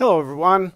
Hello everyone.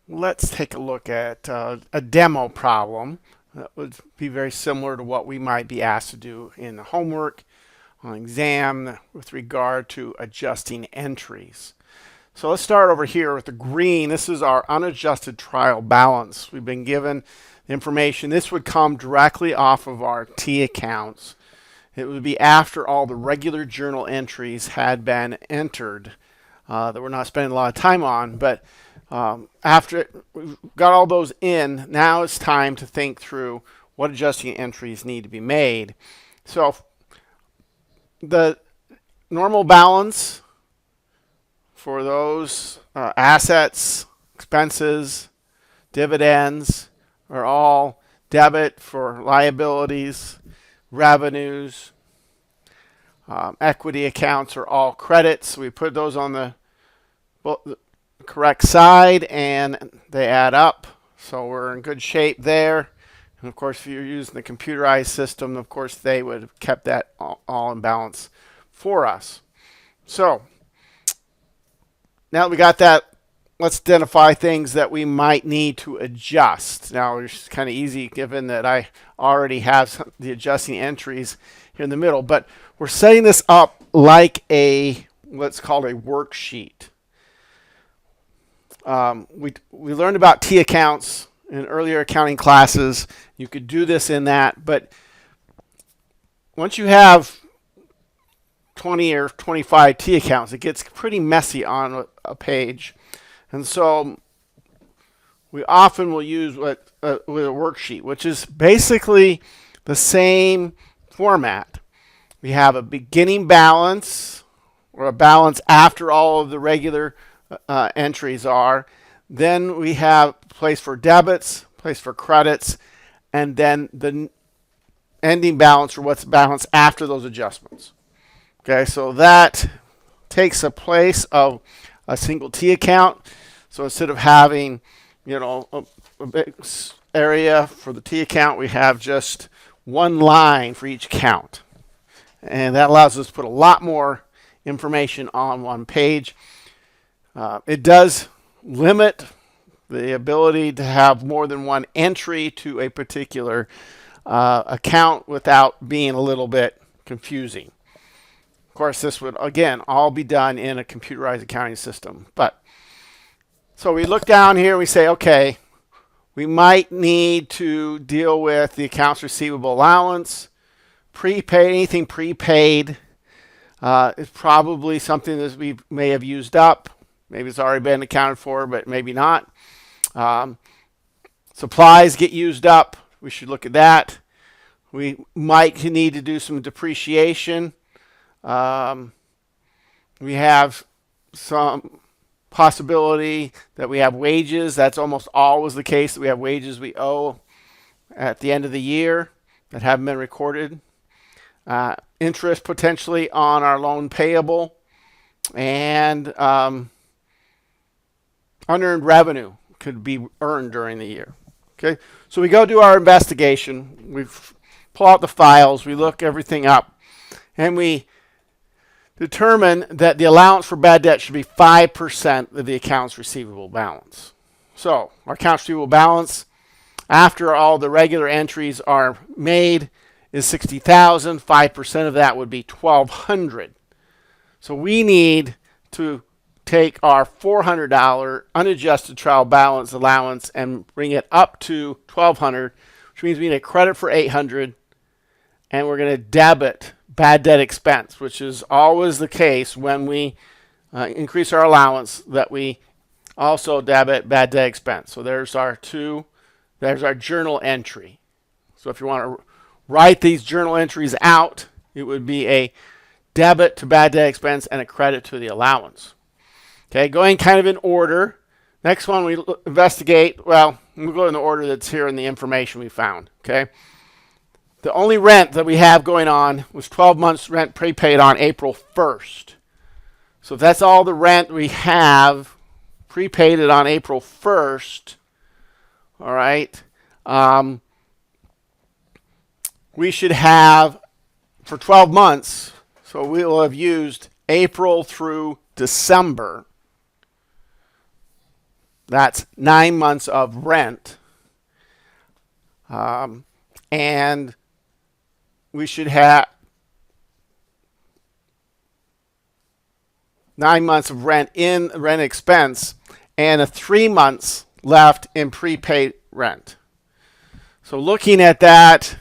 Let's take a look at a demo problem that would be very similar to what we might be asked to do in the homework on exam with regard to adjusting entries. So let's start over here with the green. This is our unadjusted trial balance. We've been given the information. This would come directly off of our T accounts. It would be after all the regular journal entries had been entered that we're not spending a lot of time on, but after we've got all those in, now it's time to think through what adjusting entries need to be made. So the normal balance for those assets, expenses, dividends are all debit. For liabilities, revenues, equity accounts are all credits. We put those on the correct side and they add up. So we're in good shape there. And of course, if you're using the computerized system, of course, they would have kept that all in balance for us. So now that we got that, let's identify things that we might need to adjust. Now, it's kind of easy given that I already have the adjusting entries here in the middle, but we're setting this up like what's called a worksheet. We learned about T accounts in earlier accounting classes. You could do this in that, but once you have 20 or 25 T accounts, it gets pretty messy on a page. And so we often will use with a worksheet, which is basically the same format. We have a beginning balance, or a balance after all of the regular entries are. Then we have a place for debits, place for credits, and then the ending balance, or what's balance after those adjustments. Okay, so that takes a place of a single T account. So instead of having, a big area for the T account, we have just one line for each account. And that allows us to put a lot more information on one page. It does limit the ability to have more than one entry to a particular account without being a little bit confusing. Of course, this would, again, all be done in a computerized accounting system. So we look down here and we say, okay, we might need to deal with the accounts receivable allowance, prepaid, anything prepaid is probably something that we may have used up. Maybe it's already been accounted for, but maybe not. Supplies get used up. We should look at that. We might need to do some depreciation. We have some possibility that we have wages. That's almost always the case, that we have wages we owe at the end of the year that haven't been recorded. Interest potentially on our loan payable, and unearned revenue could be earned during the year. Okay, so we go do our investigation. We pull out the files. We look everything up, and we determine that the allowance for bad debt should be 5% of the accounts receivable balance. So our accounts receivable balance after all the regular entries are made is $60,000. 5% of that would be $1,200. So we need to take our $400 unadjusted trial balance allowance and bring it up to $1,200, which means we need a credit for $800, and we're going to debit bad debt expense, which is always the case when we increase our allowance, that we also debit bad debt expense. So there's our journal entry. So if you want to write these journal entries out, it would be a debit to bad debt expense and a credit to the allowance. Okay, going kind of in order. Next one we investigate, well, we'll go in the order that's here in the information we found. Okay. The only rent that we have going on was 12 months rent prepaid on April 1st. So if that's all the rent we have prepaid on April 1st, all right, we should have for 12 months, so we will have used April through December. That's 9 months of rent. And we should have 9 months of rent in rent expense and a 3 months left in prepaid rent. So looking at that,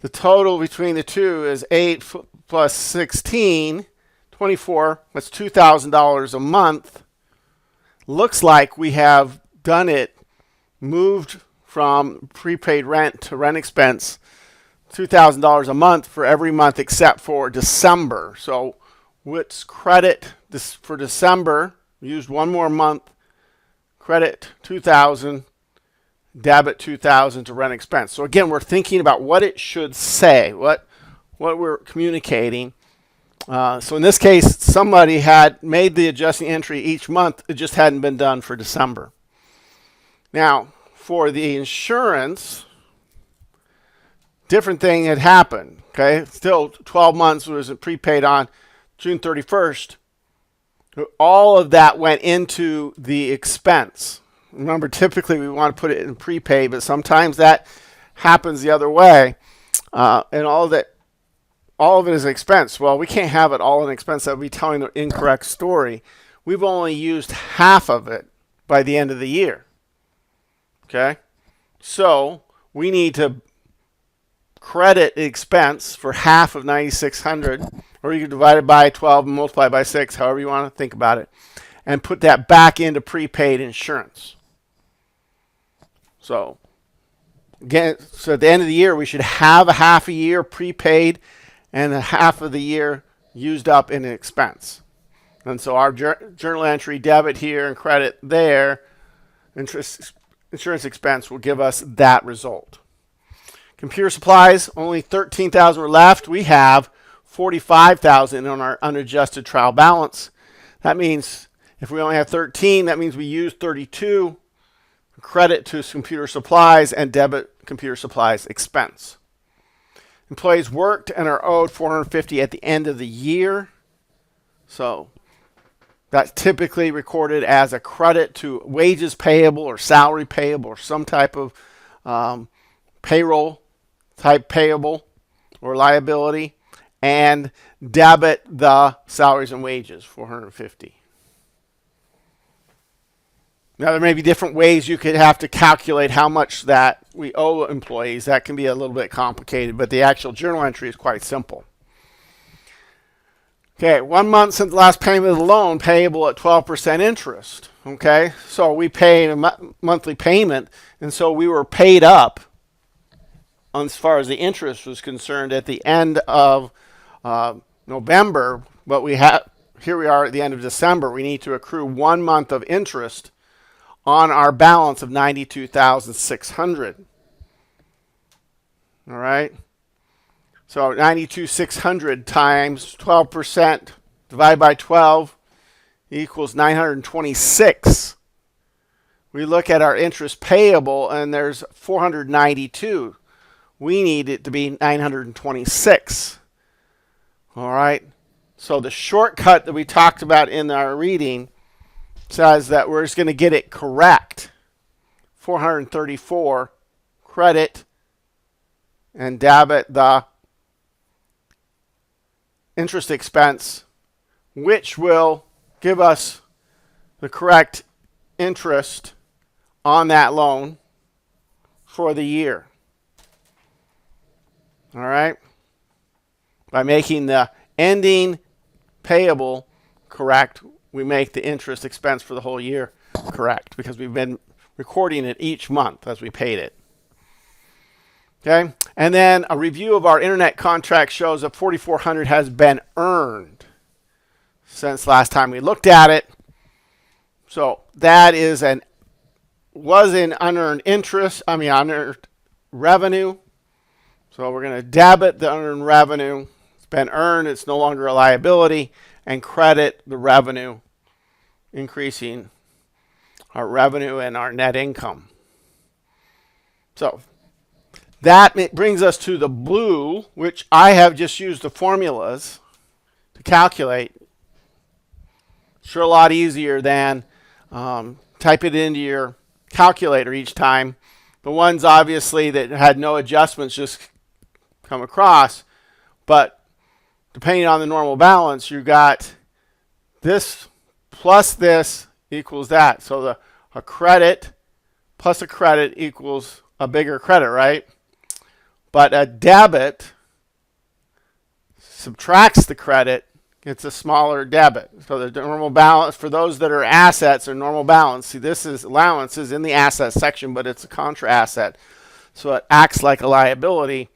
the total between the two is 8 plus 16, 24. That's $2,000 a month. Looks like we have done it, moved from prepaid rent to rent expense, $2,000 a month for every month except for December. So let's credit this for December. We used one more month. Credit 2,000, debit 2,000 to rent expense. So again, we're thinking about what it should say, what we're communicating. So in this case, somebody had made the adjusting entry each month. It just hadn't been done for December. Now, for the insurance, different thing had happened. Okay, still 12 months was prepaid on June 31st. All of that went into the expense. Remember, typically we want to put it in prepaid, but sometimes that happens the other way, and all of it is expense. Well, we can't have it all in expense. That would be telling the incorrect story. We've only used half of it by the end of the year. Okay, so we need to credit expense for half of 9,600, or you can divide it by 12 and multiply by 6, however you want to think about it, and put that back into prepaid insurance. So again, so at the end of the year, we should have a half a year prepaid and a half of the year used up in expense. And so our journal entry debit here and credit there, insurance expense will give us that result. Computer supplies, only 13,000 were left. We have 45,000 on our unadjusted trial balance. That means if we only have 13, that means we use 32. Credit to computer supplies and debit computer supplies expense. Employees worked and are owed 450 at the end of the year. So that's typically recorded as a credit to wages payable or salary payable or some type of payroll type payable or liability, and debit the salaries and wages, 450. Now, there may be different ways you could have to calculate how much that we owe employees. That can be a little bit complicated, but the actual journal entry is quite simple. Okay, 1 month since the last payment of the loan, payable at 12% interest. Okay, so we paid a monthly payment, and so we were paid up as far as the interest was concerned at the end of November. But here we are at the end of December. We need to accrue 1 month of interest on our balance of 92,600. All right. So 92,600 times 12% divided by 12 equals 926. We look at our interest payable and there's 492. We need it to be 926. All right. So the shortcut that we talked about in our reading says that we're just going to get it correct. 434, credit and debit the interest expense, which will give us the correct interest on that loan for the year. All right? By making the ending payable correct, we make the interest expense for the whole year correct because we've been recording it each month as we paid it. Okay, and then a review of our internet contract shows that $4,400 has been earned since last time we looked at it. So that is was in unearned unearned revenue. So we're going to debit the unearned revenue. It's been earned. It's no longer a liability, and credit the revenue, increasing our revenue and our net income. So that brings us to the blue, which I have just used the formulas to calculate. Sure, a lot easier than type it into your calculator each time. The ones obviously that had no adjustments just come across, but depending on the normal balance, you got this plus this equals that. So a credit plus a credit equals a bigger credit, right? But a debit subtracts the credit, gets a smaller debit. So the normal balance for those that are assets or normal balance. See, this is allowance is in the asset section, but it's a contra asset. So it acts like a liability,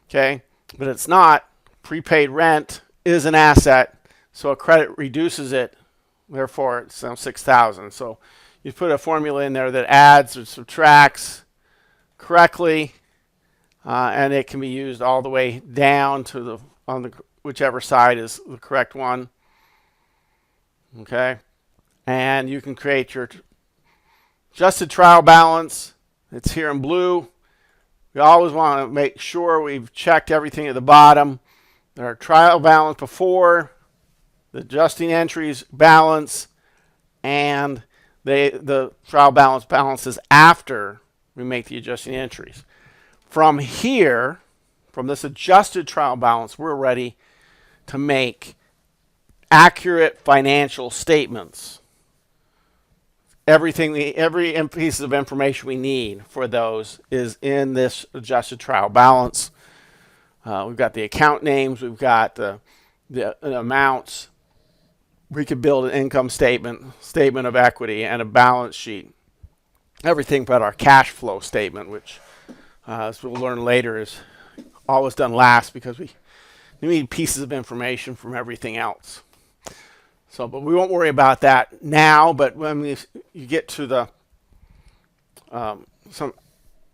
okay? But it's not. Prepaid rent is an asset, so a credit reduces it. Therefore, it's $6,000. So you put a formula in there that adds or subtracts correctly, and it can be used all the way down to the whichever side is the correct one. Okay, and you can create your adjusted trial balance. It's here in blue. We always want to make sure we've checked everything at the bottom. Our trial balance before, the adjusting entries balance, and the trial balance balances after we make the adjusting entries. From here, from this adjusted trial balance, we're ready to make accurate financial statements. Every piece of information we need for those is in this adjusted trial balance. We've got the account names, we've got the amounts. We could build an income statement, statement of equity, and a balance sheet. Everything but our cash flow statement, which, as we'll learn later, is always done last because we need pieces of information from everything else. So, but we won't worry about that now. But when you get to the some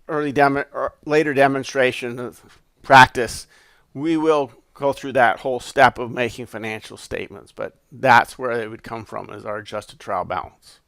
later demonstration of practice, we will go through that whole step of making financial statements. But that's where they would come from, is our adjusted trial balance.